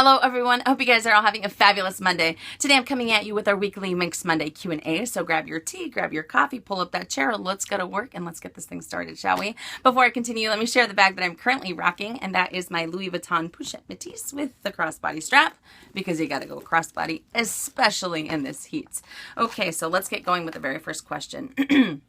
Hello everyone, I hope you guys are all having a fabulous Monday. Today I'm coming at you with our weekly Minks Monday Q&A, so grab your tea, grab your coffee, pull up that chair, let's go to work and let's get this thing started, shall we? Before I continue, let me share the bag that I'm currently rocking, and that is my Louis Vuitton Pochette Métis with the crossbody strap, because you gotta go crossbody, especially in this heat. Okay, so let's get going with the very first question.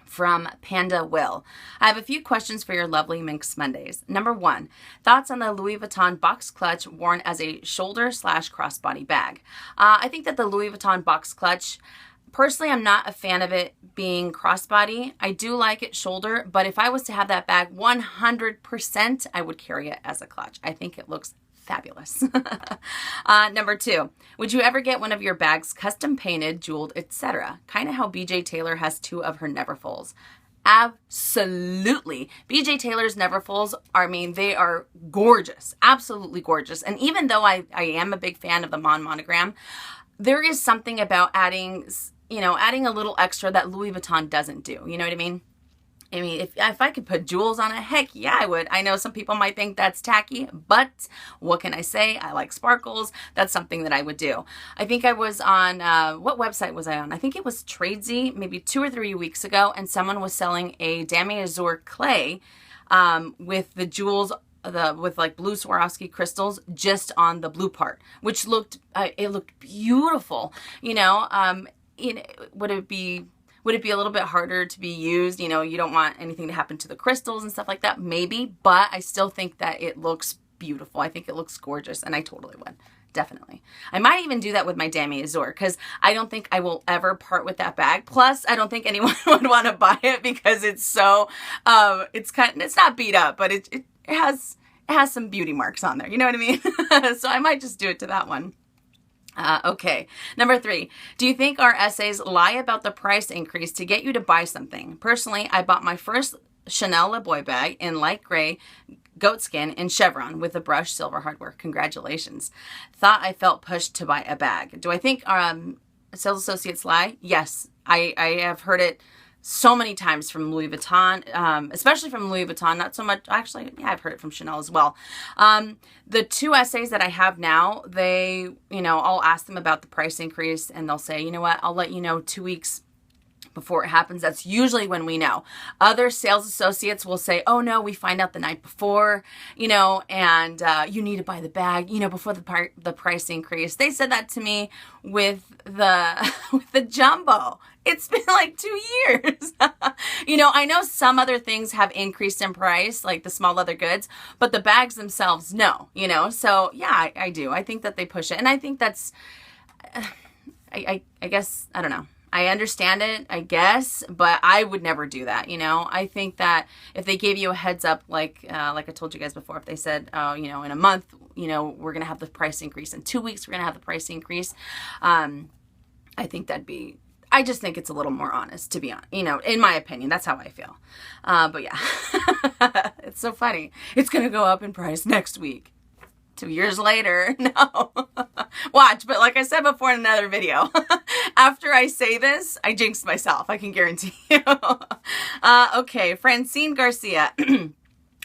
From Panda Will. I have a few questions for your lovely Minks Mondays. Number 1, thoughts on the Louis Vuitton box clutch worn as a shoulder/crossbody bag. I think that the Louis Vuitton box clutch, personally, I'm not a fan of it being crossbody. I do like it shoulder, but if I was to have that bag 100%, I would carry it as a clutch. I think it looks fabulous. Number 2, would you ever get one of your bags custom painted, jeweled, etc.? Kind of how BJ Taylor has 2 of her Neverfulls. Absolutely. BJ Taylor's Neverfulls, they are gorgeous. Absolutely gorgeous. And even though I am a big fan of the monogram, there is something about adding a little extra that Louis Vuitton doesn't do. You know what I mean? If I could put jewels on it, heck yeah, I would. I know some people might think that's tacky, but what can I say? I like sparkles. That's something that I would do. I think I was on, what website was I on? I think it was Tradesy, maybe 2 or 3 weeks ago, and someone was selling a Dame Azur clay with the jewels, with like blue Swarovski crystals just on the blue part, which looked, it looked beautiful. Would it be a little bit harder to be used? You don't want anything to happen to the crystals and stuff like that, maybe, but I still think that it looks beautiful. I think it looks gorgeous, and I totally would. Definitely. I might even do that with my Dame Azur, because I don't think I will ever part with that bag. Plus, I don't think anyone would want to buy it because it's so, it's not beat up, but it has some beauty marks on there. You know what I mean? So I might just do it to that one. Okay. Number 3, do you think our essays lie about the price increase to get you to buy something? Personally, I bought my first Chanel Le Boy bag in light gray goatskin in chevron with the brushed silver hardware. Congratulations. Thought I felt pushed to buy a bag. Do I think sales associates lie? Yes. I have heard it so many times from Louis Vuitton, especially from Louis Vuitton, not so much, actually, yeah, I've heard it from Chanel as well. The 2 essays that I have now, I'll ask them about the price increase, and they'll say, you know what, I'll let you know 2 weeks before it happens. That's usually when we know. Other sales associates will say, oh no, we find out the night before, and you need to buy the bag, before the price increase. They said that to me with the jumbo. It's been like 2 years. I know some other things have increased in price, like the small leather goods, but the bags themselves, no, So yeah, I do. I think that they push it. And I think that's, I guess, I don't know. I understand it, I guess, but I would never do that, I think that if they gave you a heads up, like I told you guys before, if they said, in a month, we're going to have the price increase. In 2 weeks, we're going to have the price increase. I think I just think it's a little more honest, to be honest, in my opinion. That's how I feel. But yeah, it's so funny. It's going to go up in price next week. 2 years later, no. Watch, but like I said before in another video, after I say this, I jinx myself, I can guarantee you. Okay, Francine Garcia.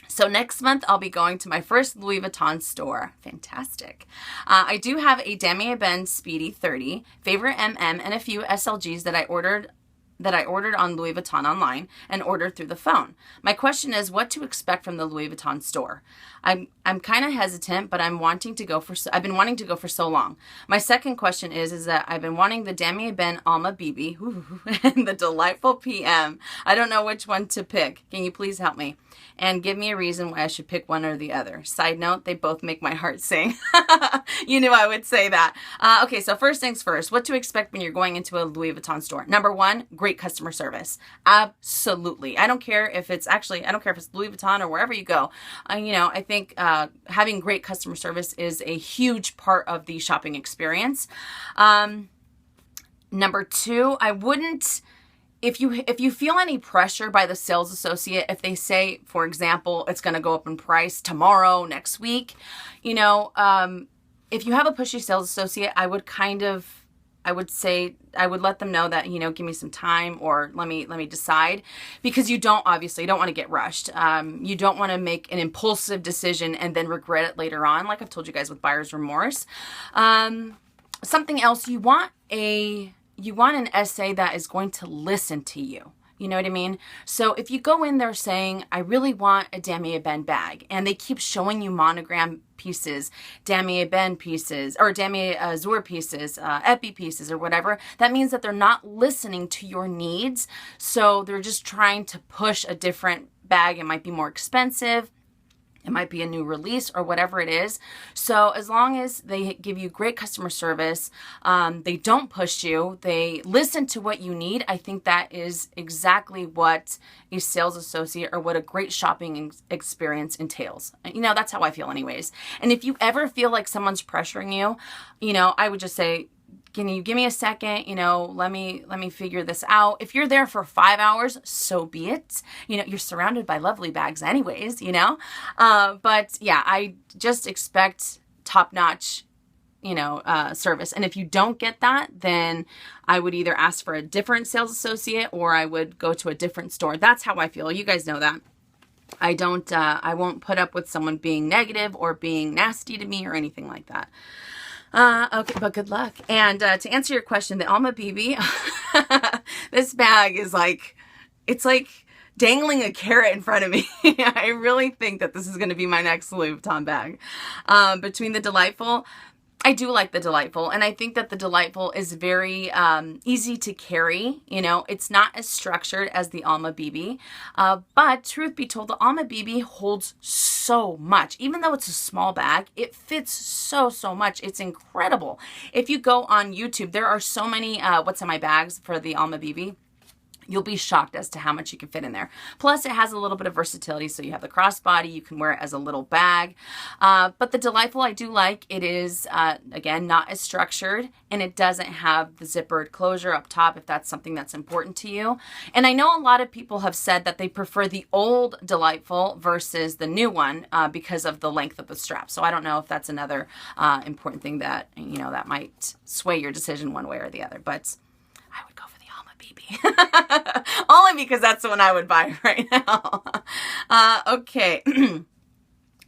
So next month, I'll be going to my first Louis Vuitton store. Fantastic. I do have a Damier Ebene Speedy 30, favorite MM, and a few SLGs that I ordered on Louis Vuitton online and ordered through the phone. My question is what to expect from the Louis Vuitton store. I'm kind of hesitant, but I've been wanting to go for so long. My second question is that I've been wanting the Damier Ebene Alma BB and the delightful PM. I don't know which one to pick. Can you please help me? And give me a reason why I should pick one or the other. Side note, they both make my heart sing. You knew I would say that. Okay, so first things first, what to expect when you're going into a Louis Vuitton store. Number 1, great customer service. Absolutely. I don't care if it's Louis Vuitton or wherever you go. I think having great customer service is a huge part of the shopping experience. Number 2, I wouldn't, if you feel any pressure by the sales associate, if they say, for example, it's going to go up in price tomorrow, next week, if you have a pushy sales associate, I would kind of I would say, I would let them know that, you know, give me some time, or let me decide, because you don't want to get rushed. You don't want to make an impulsive decision and then regret it later on. Like I've told you guys with buyer's remorse. Something else, you want an essay that is going to listen to you. You know what I mean? So if you go in there saying, I really want a Damier Ebene bag, and they keep showing you monogram pieces, Damier Ebene pieces, or Damier Azur pieces, Epi pieces, or whatever, that means that they're not listening to your needs. So they're just trying to push a different bag. It might be more expensive. It might be a new release or whatever it is. So as long as they give you great customer service, they don't push you, they listen to what you need, I think that is exactly what a sales associate or what a great shopping experience entails. You know, that's how I feel anyways. And if you ever feel like someone's pressuring you, you know, I would just say, can you give me a second? You know, let me figure this out. If you're there for 5 hours, so be it. You know, you're surrounded by lovely bags anyways, you know? But yeah, I just expect top-notch, you know, service. And if you don't get that, then I would either ask for a different sales associate, or I would go to a different store. That's how I feel. You guys know that. I won't put up with someone being negative or being nasty to me or anything like that. Okay, but good luck. And to answer your question, the Alma BB, this bag is like, it's like dangling a carrot in front of me. I really think that this is going to be my next Louis Vuitton bag. Between the Delightful, I do like the Delightful, and I think that the Delightful is very easy to carry. You know, it's not as structured as the Alma BB, but truth be told, the Alma BB holds so much. Even though it's a small bag, it fits so much. It's incredible. If you go on YouTube, there are so many what's in my bags for the Alma BB. You'll be shocked as to how much you can fit in there. Plus, it has a little bit of versatility, so you have the crossbody, you can wear it as a little bag. But the Delightful, I do like. It is, again, not as structured, and it doesn't have the zippered closure up top, if that's something that's important to you. And I know a lot of people have said that they prefer the old Delightful versus the new one because of the length of the strap. So I don't know if that's another important thing that, you know, that might sway your decision one way or the other. But I would go for the Alma BB. Only because that's the one I would buy right now. Okay.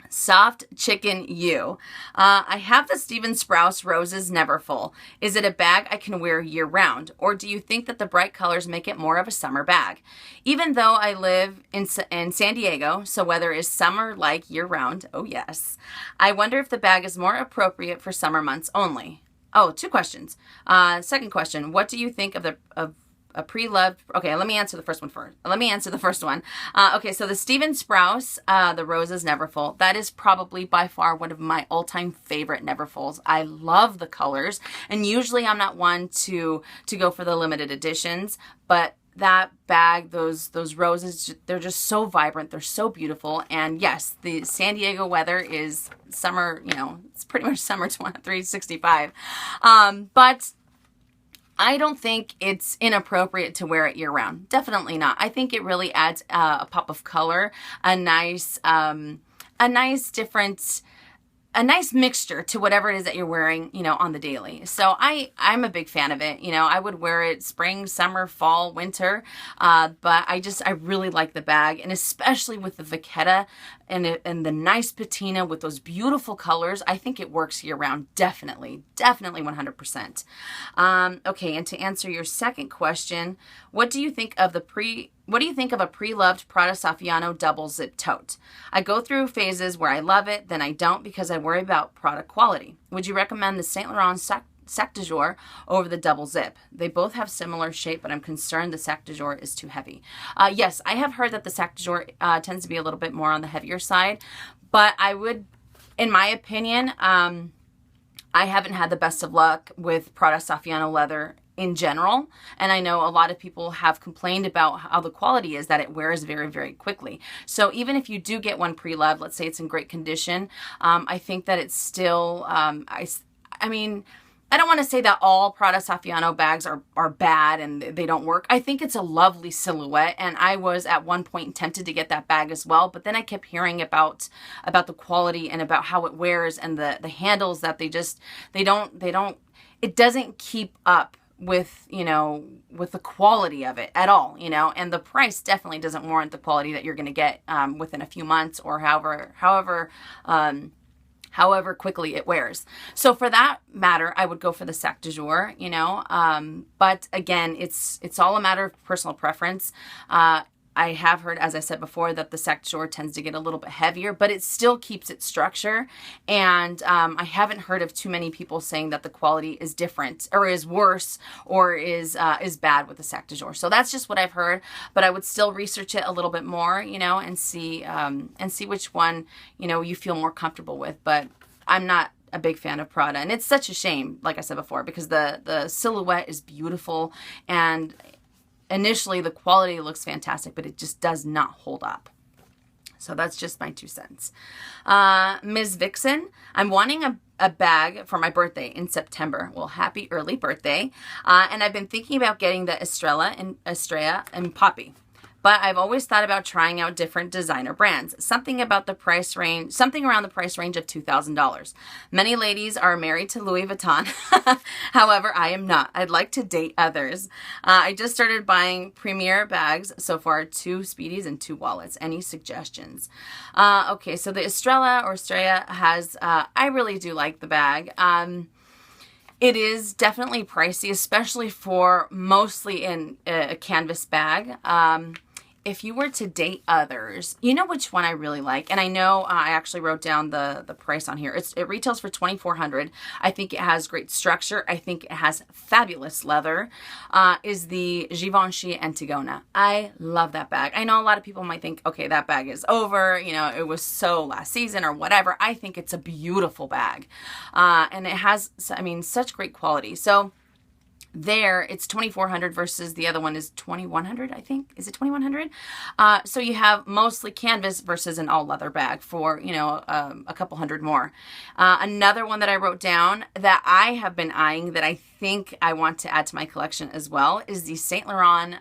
Soft Chicken U. I have the Steven Sprouse Roses Neverfull. Is it a bag I can wear year round? Or do you think that the bright colors make it more of a summer bag? Even though I live in San Diego, so weather is summer-like year round. Oh yes. I wonder if the bag is more appropriate for summer months only. Oh, 2 questions. Second question, what do you think of a preloved? Okay, let me answer the first one first. Let me answer the first one. Okay, so the Steven Sprouse, the Roses Neverfull, that is probably by far one of my all-time favorite Neverfulls. I love the colors, and usually I'm not one to go for the limited editions, but that bag, those roses, they're just so vibrant. They're so beautiful. And yes, the San Diego weather is summer, you know, it's pretty much summer 365. But I don't think it's inappropriate to wear it year round. Definitely not. I think it really adds a pop of color, a nice mixture to whatever it is that you're wearing, you know, on the daily. So I'm a big fan of it. You know, I would wear it spring, summer, fall, winter. But I really like the bag, and especially with the vachetta and the nice patina with those beautiful colors. I think it works year round. Definitely 100%. Okay, and to answer your second question, what do you think of a pre-loved Prada Saffiano double zip tote? I go through phases where I love it, then I don't because I worry about product quality. Would you recommend the Saint Laurent Sac de Jour over the double zip? They both have similar shape, but I'm concerned the Sac de Jour is too heavy. Yes, I have heard that the Sac de Jour tends to be a little bit more on the heavier side, but I would, in my opinion, I haven't had the best of luck with Prada Saffiano leather in general, and I know a lot of people have complained about how the quality is, that it wears very, very quickly. So even if you do get one pre-loved, let's say it's in great condition, I think that it's still, I mean, I don't want to say that all Prada Saffiano bags are bad and they don't work. I think it's a lovely silhouette, and I was at one point tempted to get that bag as well, but then I kept hearing about the quality and about how it wears and the handles that they don't it doesn't keep up with, you know, with the quality of it at all, you know, and the price definitely doesn't warrant the quality that you're going to get within a few months or however quickly it wears. So for that matter, I would go for the Sac de Jour, you know, but again, it's all a matter of personal preference. I have heard, as I said before, that the Sac de Jour tends to get a little bit heavier, but it still keeps its structure. And I haven't heard of too many people saying that the quality is different or is worse or is bad with the Sac de Jour. So that's just what I've heard, but I would still research it a little bit more, you know, and see which one, you know, you feel more comfortable with. But I'm not a big fan of Prada, and it's such a shame, like I said before, because the silhouette is beautiful, and initially the quality looks fantastic, but it just does not hold up. So that's just my 2 cents. Ms. Vixen, I'm wanting a bag for my birthday in September. Well, happy early birthday. And I've been thinking about getting the Estrella and Poppy. But I've always thought about trying out different designer brands. Something around the price range of $2,000. Many ladies are married to Louis Vuitton. However, I am not. I'd like to date others. I just started buying Premier bags so far, 2 Speedies and 2 wallets. Any suggestions? Okay, so the Estrella has, I really do like the bag. It is definitely pricey, especially for mostly in a canvas bag. If you were to date others, you know which one I really like, and I know I actually wrote down the price on here. It retails for $2,400. I think it has great structure. I think it has fabulous leather. Is the Givenchy Antigona. I love that bag. I know a lot of people might think, okay, that bag is over. You know, it was so last season or whatever. I think it's a beautiful bag, and it has, I mean, such great quality. So there it's $2,400 versus the other one is $2,100, I think. Is it $2,100? So you have mostly canvas versus an all leather bag for, you know, a couple hundred more. Another one that I wrote down that I have been eyeing that I think I want to add to my collection as well is the Saint Laurent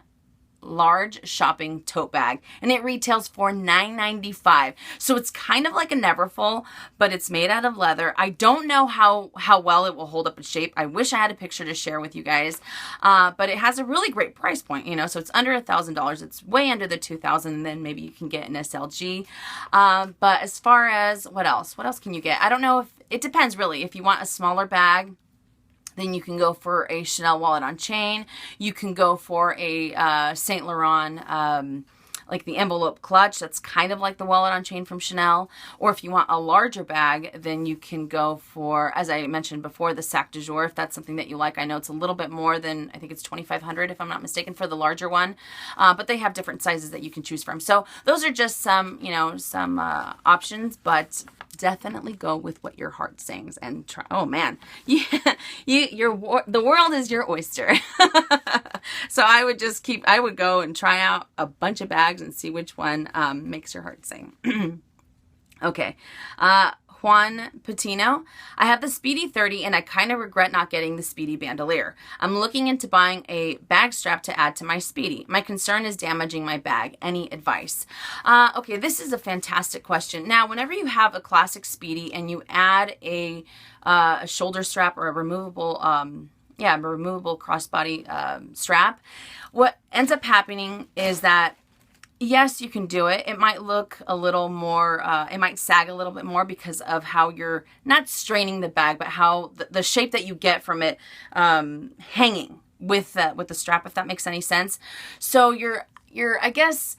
large shopping tote bag, and it retails for $9.95. So it's kind of like a Neverfull, but it's made out of leather. I don't know how well it will hold up its shape. I wish I had a picture to share with you guys, but it has a really great price point, you know, so it's under $1,000. It's way under the $2,000, and then maybe you can get an SLG. But as far as what else can you get? I don't know, if it depends really. If you want a smaller bag, then you can go for a Chanel wallet on chain. You can go for a Saint Laurent, like the envelope clutch. That's kind of like the wallet on chain from Chanel. Or if you want a larger bag, then you can go for, as I mentioned before, the Sac de Jour, if that's something that you like. I know it's a little bit more than, I think it's $2,500 if I'm not mistaken for the larger one. But they have different sizes that you can choose from. So those are just some, you know, some options, but definitely go with what your heart sings and try. Oh man, the world is your oyster. So I would go and try out a bunch of bags and see which one makes your heart sing. Okay. Juan Patino. I have the Speedy 30 and I kind of regret not getting the Speedy bandolier. I'm looking into buying a bag strap to add to my Speedy. My concern is damaging my bag. Any advice? Okay, this is a fantastic question. Now, whenever you have a classic Speedy and you add a shoulder strap or a removable crossbody strap, what ends up happening is that yes, you can do it. It might look a little more, it might sag a little bit more because of how you're not straining the bag, but how the shape that you get from it hanging with the strap, if that makes any sense. So you're I guess,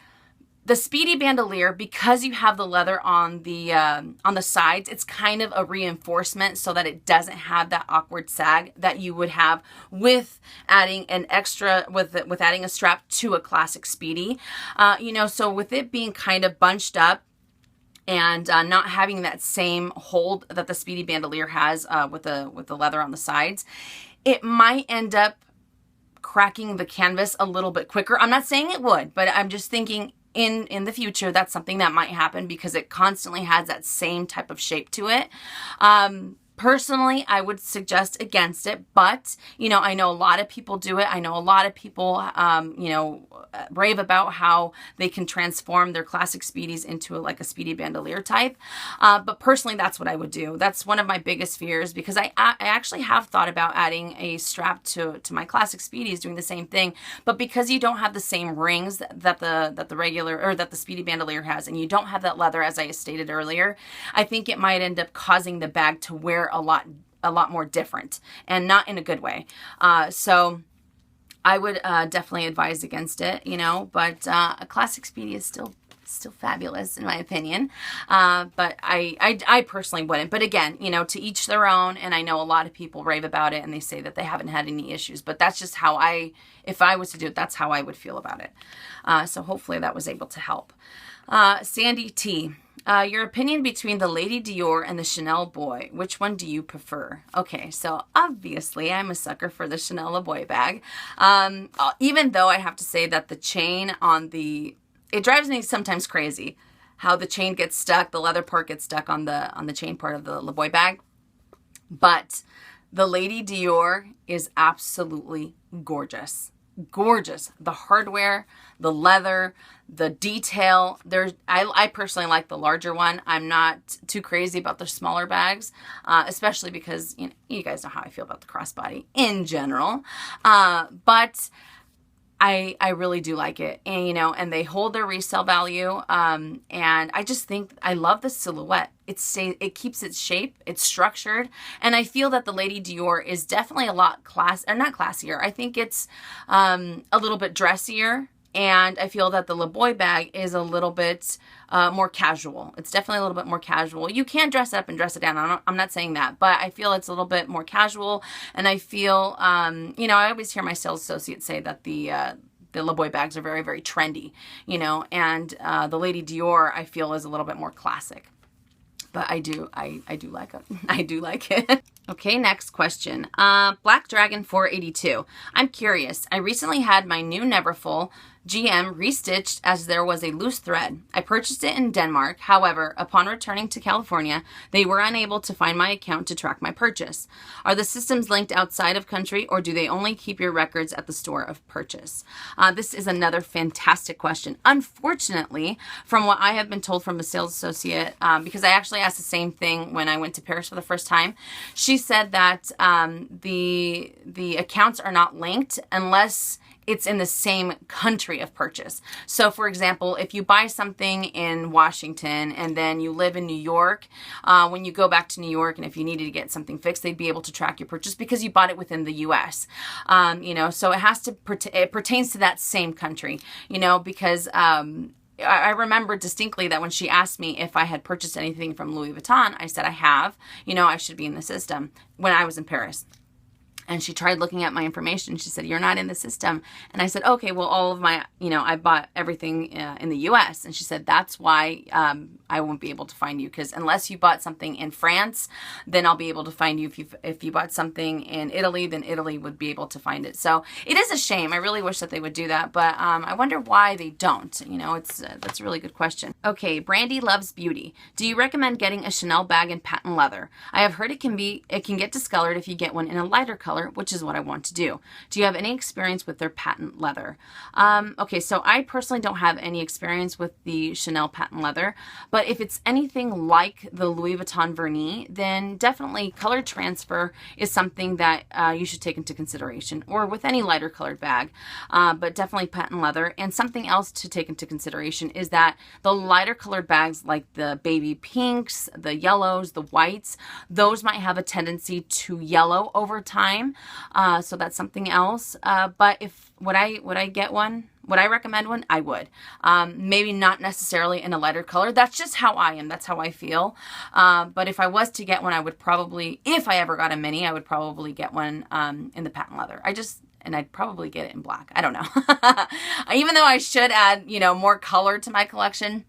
the Speedy bandolier, because you have the leather on the sides, it's kind of a reinforcement so that it doesn't have that awkward sag that you would have with adding an extra, with adding a strap to a classic Speedy. You know, so with it being kind of bunched up and not having that same hold that the Speedy bandolier has with the leather on the sides, it might end up cracking the canvas a little bit quicker. I'm not saying it would, but I'm just thinking in the future, that's something that might happen because it constantly has that same type of shape to it. Personally, I would suggest against it, but, you know, I know a lot of people do it. I know a lot of people, you know, rave about how they can transform their classic Speedies into like a Speedy bandolier type. But personally, that's what I would do. That's one of my biggest fears, because I actually have thought about adding a strap to my classic Speedies, doing the same thing. But because you don't have the same rings that the regular, or that the Speedy bandolier has, and you don't have that leather, as I stated earlier, I think it might end up causing the bag to wear a lot more different, and not in a good way. So I would definitely advise against it, you know, but a classic Speedy is still fabulous in my opinion. But I personally wouldn't. But again, you know, to each their own, and I know a lot of people rave about it and they say that they haven't had any issues, but that's just how if I was to do it, that's how I would feel about it. So hopefully that was able to help. Sandy T. Your opinion between the Lady Dior and the Chanel Boy. Which one do you prefer? Okay, so obviously I'm a sucker for the Chanel Boy bag. Even though I have to say that the chain on it drives me sometimes crazy how the chain gets stuck, the leather part gets stuck on the chain part of the Le Boy bag. But the Lady Dior is absolutely gorgeous. Gorgeous. The hardware, the leather, the detail. I personally like the larger one. I'm not too crazy about the smaller bags, especially because, you know, you guys know how I feel about the crossbody in general. But I really do like it, and you know, and they hold their resale value. And I just think I love the silhouette. It keeps its shape, it's structured, and I feel that the Lady Dior is definitely a lot not classier. I think it's a little bit dressier, and I feel that the Le Boy bag is a little bit more casual. It's definitely a little bit more casual. You can dress it up and dress it down. I'm not saying that, but I feel it's a little bit more casual, and I feel, you know, I always hear my sales associates say that the Le Boy bags are very, very trendy, you know, and the Lady Dior I feel is a little bit more classic. But I do like it. I do like it. Okay, next question. Black Dragon 482. I'm curious. I recently had my new Neverfull GM restitched as there was a loose thread. I purchased it in Denmark. However, upon returning to California, they were unable to find my account to track my purchase. Are the systems linked outside of country, or do they only keep your records at the store of purchase? This is another fantastic question. Unfortunately, from what I have been told from a sales associate, because I actually asked the same thing when I went to Paris for the first time, she said that the accounts are not linked unless it's in the same country of purchase. So for example, if you buy something in Washington and then you live in New York, when you go back to New York and if you needed to get something fixed, they'd be able to track your purchase because you bought it within the US. You know, so it pertains to that same country, you know, because I remember distinctly that when she asked me if I had purchased anything from Louis Vuitton, I said I have. You know, I should be in the system when I was in Paris. And she tried looking at my information. She said, you're not in the system. And I said, okay, well, all of my, you know, I bought everything in the US. And she said, that's why I won't be able to find you. Because unless you bought something in France, then I'll be able to find you. If you bought something in Italy, then Italy would be able to find it. So it is a shame. I really wish that they would do that. But I wonder why they don't. You know, that's a really good question. Okay, Brandy Loves Beauty. Do you recommend getting a Chanel bag in patent leather? I have heard it can get discolored if you get one in a lighter color, which is what I want to do. Do you have any experience with their patent leather? Okay, so I personally don't have any experience with the Chanel patent leather, but if it's anything like the Louis Vuitton Vernis, then definitely color transfer is something that you should take into consideration, or with any lighter colored bag, but definitely patent leather. And something else to take into consideration is that the lighter colored bags like the baby pinks, the yellows, the whites, those might have a tendency to yellow over time. So that's something else. But would I get one? Would I recommend one? I would. Maybe not necessarily in a lighter color. That's just how I am. That's how I feel. But if I was to get one, I would probably, if I ever got a mini, I would probably get one in the patent leather. And I'd probably get it in black. I don't know. Even though I should add, you know, more color to my collection,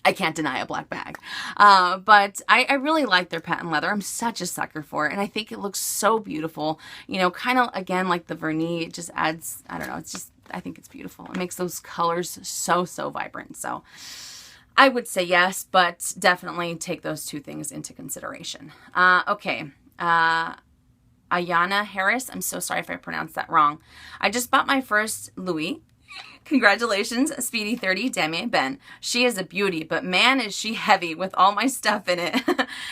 I can't deny a black bag. But I really like their patent leather. I'm such a sucker for it. And I think it looks so beautiful. You know, kind of, again, like the Vernis, it just adds, I don't know, it's just, I think it's beautiful. It makes those colors so, so vibrant. So I would say yes, but definitely take those two things into consideration. Okay. Ayana Harris. I'm so sorry if I pronounced that wrong. I just bought my first Louis. Congratulations, Speedy 30 Demi Ben. She is a beauty, but man, is she heavy with all my stuff in it.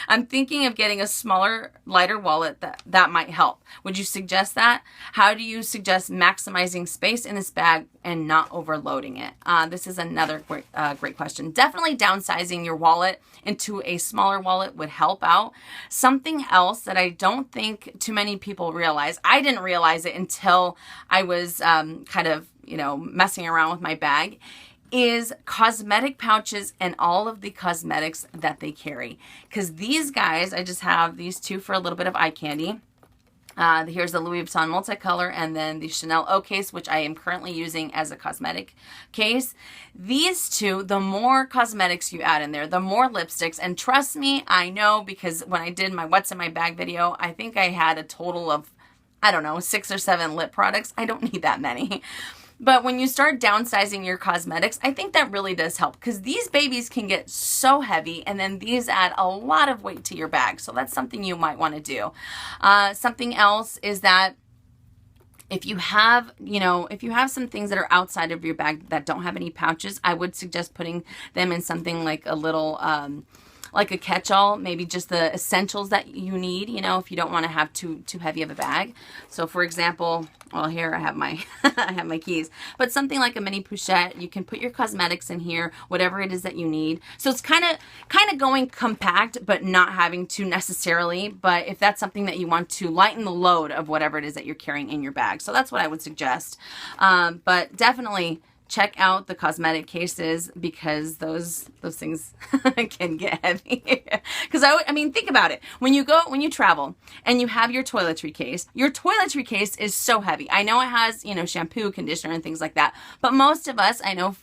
I'm thinking of getting a smaller, lighter wallet that might help. Would you suggest that? How do you suggest maximizing space in this bag and not overloading it? This is another great question. Definitely downsizing your wallet into a smaller wallet would help out. Something else that I don't think too many people realize, I didn't realize it until I was kind of, messing around with my bag, is cosmetic pouches and all of the cosmetics that they carry. Because these guys, I just have these two for a little bit of eye candy. Here's the Louis Vuitton multicolor and then the Chanel O case, which I am currently using as a cosmetic case. These two, the more cosmetics you add in there, the more lipsticks. And trust me, I know, because when I did my What's in My Bag video, I think I had a total of, 6 or 7 lip products. I don't need that many. But when you start downsizing your cosmetics, I think that really does help, because these babies can get so heavy, and then these add a lot of weight to your bag. So that's something you might want to do. Something else is that if you have, some things that are outside of your bag that don't have any pouches, I would suggest putting them in something like a little, like a catch-all, maybe just the essentials that you need, if you don't want to have too heavy of a bag. So for example, well, here I have my I have my keys, but something like a mini pochette, you can put your cosmetics in here, whatever it is that you need. So it's kind of going compact, but not having to necessarily, but if that's something that you want to lighten the load of whatever it is that you're carrying in your bag. So that's what I would suggest. But definitely check out the cosmetic cases, because those things can get heavy. Because I mean, think about it. When you travel and you have your toiletry case is so heavy. I know it has, shampoo, conditioner, and things like that. But most of us, I know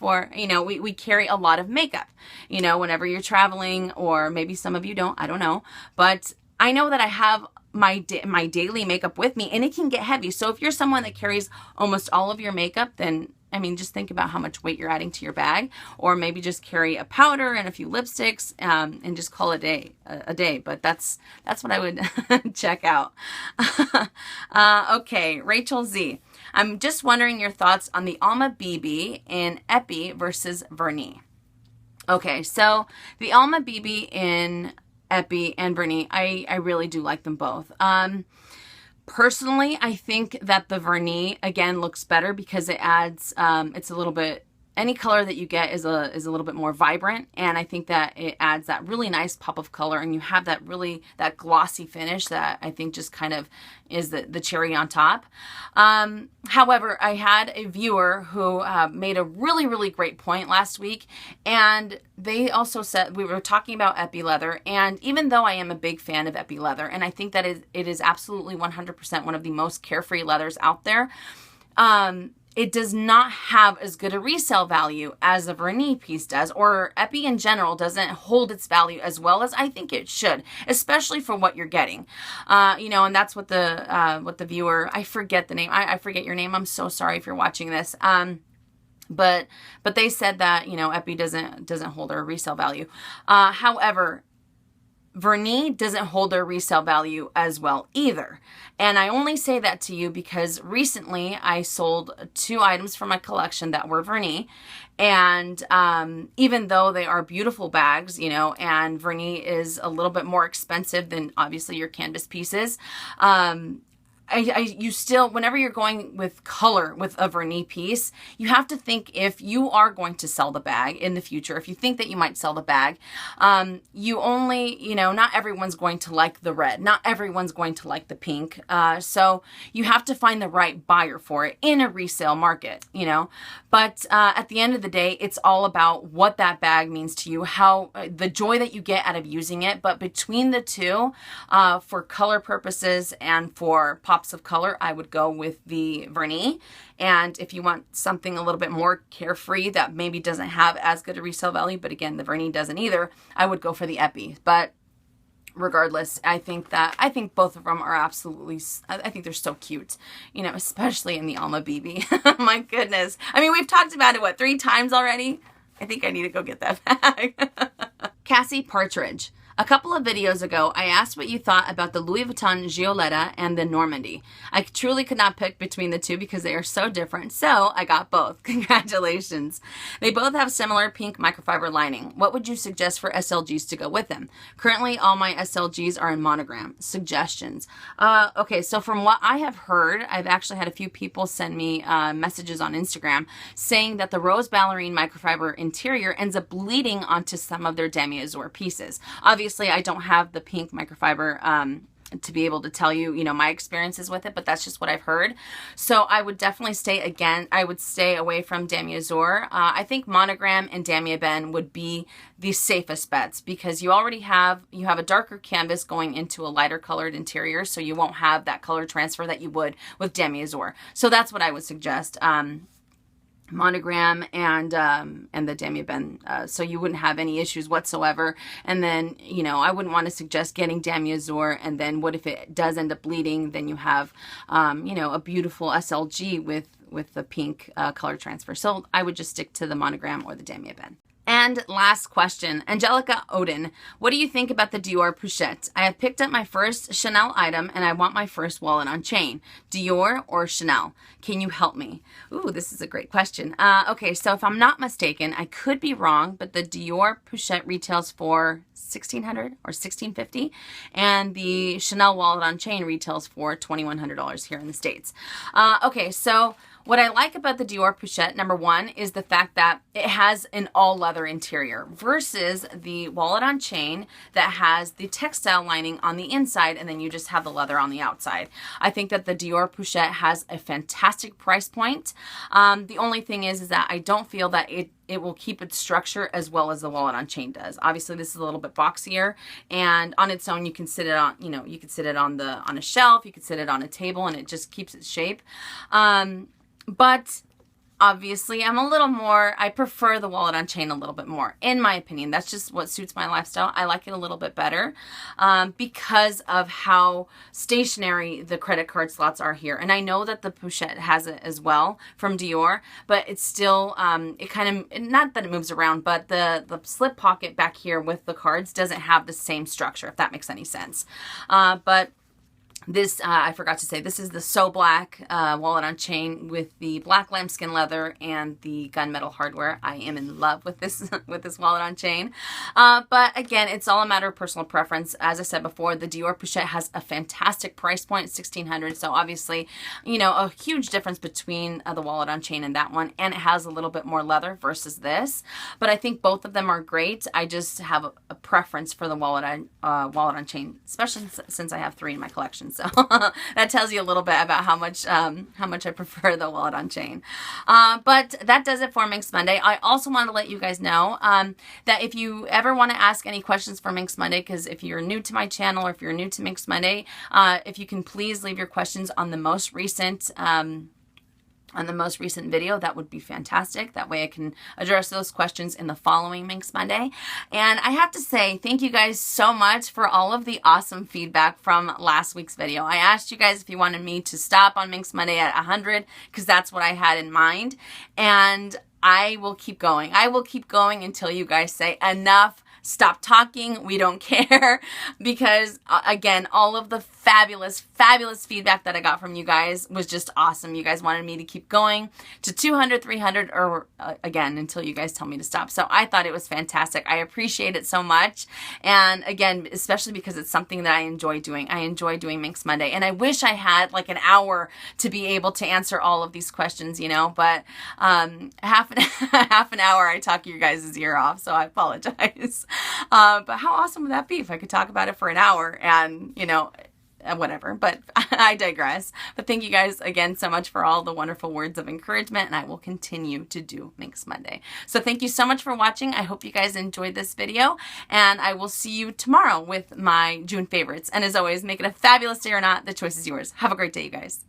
we carry a lot of makeup, whenever you're traveling, or maybe some of you don't, I don't know. But I know that I have my daily makeup with me, and it can get heavy. So if you're someone that carries almost all of your makeup, then just think about how much weight you're adding to your bag, or maybe just carry a powder and a few lipsticks, and just call it a day. But that's what I would check out. Okay, Rachel Z. I'm just wondering your thoughts on the Alma BB in Epi versus Vernis. Okay, so the Alma BB in Epi and Vernis, I really do like them both. Personally, I think that the Vernis, again, looks better because it adds, it's a little bit, any color that you get is a little bit more vibrant, and I think that it adds that really nice pop of color, and you have that glossy finish that I think just kind of is the cherry on top. However, I had a viewer who made a really, really great point last week, and they also said, we were talking about Epi leather, and even though I am a big fan of Epi leather, and I think that it is absolutely 100% one of the most carefree leathers out there, it does not have as good a resale value as a Vernis piece does, or Epi in general doesn't hold its value as well as I think it should, especially for what you're getting. And that's what the viewer, I forget the name, I forget your name, I'm so sorry if you're watching this. But they said that, Epi doesn't hold their resale value. However, Vernis doesn't hold their resale value as well either. And I only say that to you because recently I sold 2 items from my collection that were Vernis. And even though they are beautiful bags, and Vernis is a little bit more expensive than obviously your canvas pieces, you still, whenever you're going with color with a Vernis piece, you have to think if you are going to sell the bag in the future, if you think that you might sell the bag, you only, not everyone's going to like the red. Not everyone's going to like the pink. So you have to find the right buyer for it in a resale market, But at the end of the day, it's all about what that bag means to you, how the joy that you get out of using it. But between the two, for color purposes and for pops of color, I would go with the Vernis. And if you want something a little bit more carefree that maybe doesn't have as good a resale value, but again, the Vernis doesn't either, I would go for the Epi. But regardless, I think both of them are absolutely, I think they're so cute, especially in the Alma BB. My goodness. I mean, we've talked about it, 3 times already? I think I need to go get that bag. Cassie Partridge. A couple of videos ago, I asked what you thought about the Louis Vuitton Gioletta and the Normandy. I truly could not pick between the two because they are so different, so I got both. Congratulations. They both have similar pink microfiber lining. What would you suggest for SLGs to go with them? Currently, all my SLGs are in monogram. Suggestions. Okay, so from what I have heard, I've actually had a few people send me messages on Instagram saying that the Rose Ballerine microfiber interior ends up bleeding onto some of their demi-azur pieces. Obviously, I don't have the pink microfiber to be able to tell you, you know, my experiences with it, but that's just what I've heard. So I would definitely I would stay away from demi-azur. I think monogram and demi-ebene would be the safest bets because you already have a darker canvas going into a lighter colored interior, so you won't have that color transfer that you would with demi-azur. So that's what I would suggest. Monogram and the demi-ebene, so you wouldn't have any issues whatsoever. And then, you know, I wouldn't want to suggest getting demi-azur, and then what if it does end up bleeding? Then you have, you know, a beautiful SLG with the pink color transfer. So I would just stick to the monogram or the demi-ebene. And last question, Angelica Odin. What do you think about the Dior Pochette? I have picked up my first Chanel item and I want my first wallet on chain. Dior or Chanel? Can you help me? Ooh, this is a great question. Okay, so if I'm not mistaken, I could be wrong, but the Dior Pochette retails for $1,600 or $1,650, and the Chanel wallet on chain retails for $2,100 here in the States. Okay, so what I like about the Dior Pochette, number one, is the fact that it has an all leather interior versus the wallet on chain that has the textile lining on the inside and then you just have the leather on the outside. I think that the Dior Pochette has a fantastic price point. The only thing is that I don't feel that it will keep its structure as well as the wallet on chain does. Obviously, this is a little bit boxier, and on its own, you can sit it on, you know, you could sit it on a shelf, you could sit it on a table, and it just keeps its shape. But obviously, I prefer the wallet on chain a little bit more, in my opinion. That's just what suits my lifestyle. I like it a little bit better because of how stationary the credit card slots are here. And I know that the Pochette has it as well from Dior, but it's still, it kind of, not that it moves around, but the slip pocket back here with the cards doesn't have the same structure, if that makes any sense. But this, I forgot to say, this is the So Black wallet on chain with the black lambskin leather and the gunmetal hardware. I am in love with this with this wallet on chain. But again, it's all a matter of personal preference. As I said before, the Dior Pochette has a fantastic price point, $1,600. So obviously, you know, a huge difference between the wallet on chain and that one, and it has a little bit more leather versus this. But I think both of them are great. I just have a preference for the wallet on chain, especially since I have 3 in my collection. So that tells you a little bit about how much I prefer the wallet on chain. But that does it for Minks Monday. I also want to let you guys know that if you ever want to ask any questions for Minks Monday, because if you're new to my channel or if you're new to Minks Monday, if you can please leave your questions on the most recent video, that would be fantastic. That way I can address those questions in the following Minks Monday. And I have to say, thank you guys so much for all of the awesome feedback from last week's video. I asked you guys if you wanted me to stop on Minks Monday at 100, because that's what I had in mind. And I will keep going. I will keep going until you guys say enough. Stop talking. We don't care. Because again, all of the fabulous feedback that I got from you guys was just awesome. You guys wanted me to keep going to 200, 300, or again, until you guys tell me to stop. So I thought it was fantastic. I appreciate it so much. And again, especially because it's something that I enjoy doing. I enjoy doing Minks Monday. And I wish I had like an hour to be able to answer all of these questions, you know, but half an hour I talk your guys' ear off. So I apologize. But how awesome would that be if I could talk about it for an hour and, you know, whatever, but I digress. But thank you guys again so much for all the wonderful words of encouragement, and I will continue to do Minks Monday. So thank you so much for watching. I hope you guys enjoyed this video, and I will see you tomorrow with my June favorites. And as always, make it a fabulous day or not. The choice is yours. Have a great day, you guys.